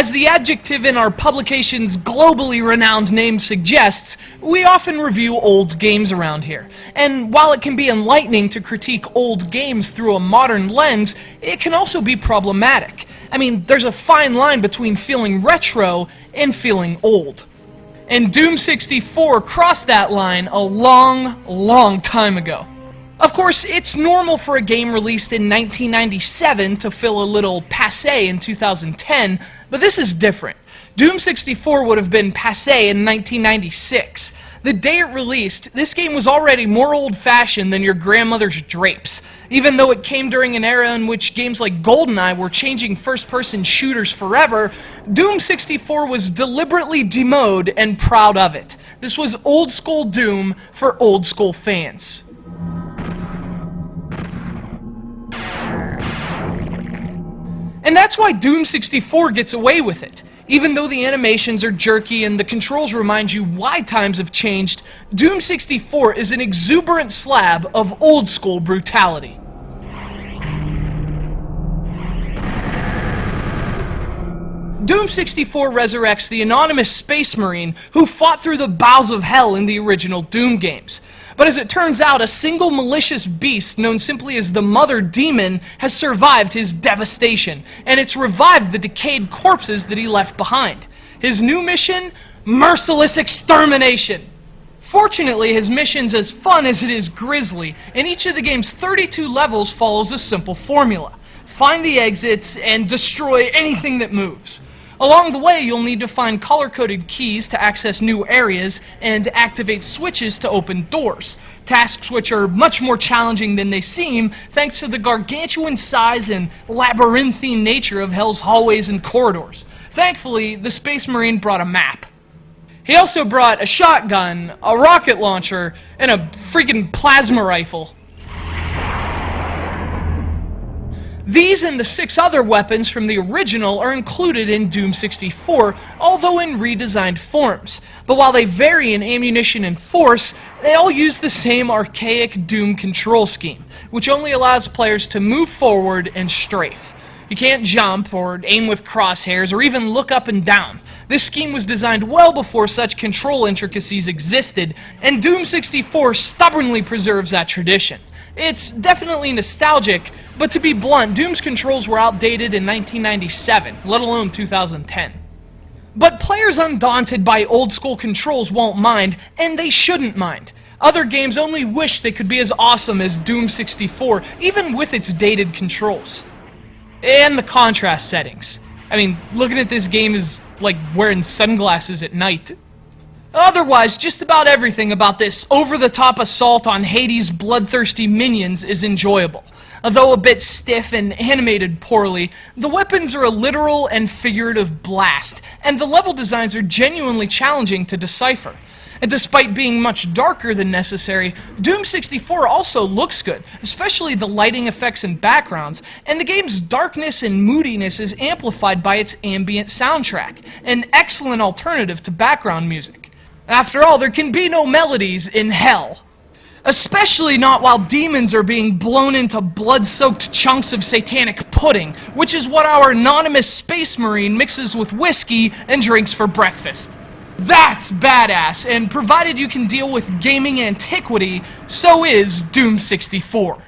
As the adjective in our publication's globally renowned name suggests, we often review old games around here. And while it can be enlightening to critique old games through a modern lens, it can also be problematic. I mean, there's a fine line between feeling retro and feeling old. And Doom 64 crossed that line a long time ago. Of course, it's normal for a game released in 1997 to feel a little passé in 2010, but this is different. Doom 64 would have been passé in 1996. The day it released, this game was already more old-fashioned than your grandmother's drapes, even though it came during an era in which games like GoldenEye were changing first-person shooters forever. Doom 64 was deliberately demode and proud of it. This was old-school Doom for old-school fans. And that's why Doom 64 gets away with it. Even though the animations are jerky and the controls remind you why times have changed, Doom 64 is an exuberant slab of old-school brutality. Doom 64 resurrects the anonymous space marine who fought through the bowels of hell in the original Doom games. But as it turns out, a single malicious beast known simply as the Mother Demon has survived his devastation, and it's revived the decayed corpses that he left behind. His new mission? Merciless extermination! Fortunately, his mission's as fun as it is grisly, and each of the game's 32 levels follows a simple formula. Find the exits and destroy anything that moves. Along the way, you'll need to find color-coded keys to access new areas and activate switches to open doors. Tasks which are much more challenging than they seem thanks to the gargantuan size and labyrinthine nature of Hell's hallways and corridors. Thankfully, the Space Marine brought a map. He also brought a shotgun, a rocket launcher, and a freaking plasma rifle. These and the 6 other weapons from the original are included in Doom 64, although in redesigned forms. But while they vary in ammunition and force, they all use the same archaic Doom control scheme, which only allows players to move forward and strafe. You can't jump, or aim with crosshairs, or even look up and down. This scheme was designed well before such control intricacies existed, and Doom 64 stubbornly preserves that tradition. It's definitely nostalgic, but to be blunt, Doom's controls were outdated in 1997, let alone 2010. But players undaunted by old-school controls won't mind, and they shouldn't mind. Other games only wish they could be as awesome as Doom 64, even with its dated controls. And the contrast settings. I mean, looking at this game is like wearing sunglasses at night. Otherwise, just about everything about this over-the-top assault on Hades' bloodthirsty minions is enjoyable. Although a bit stiff and animated poorly, the weapons are a literal and figurative blast, and the level designs are genuinely challenging to decipher. And despite being much darker than necessary, Doom 64 also looks good, especially the lighting effects and backgrounds, and the game's darkness and moodiness is amplified by its ambient soundtrack, an excellent alternative to background music. After all, there can be no melodies in hell. Especially not while demons are being blown into blood-soaked chunks of satanic pudding, which is what our anonymous space marine mixes with whiskey and drinks for breakfast. That's badass, and provided you can deal with gaming antiquity, so is Doom 64.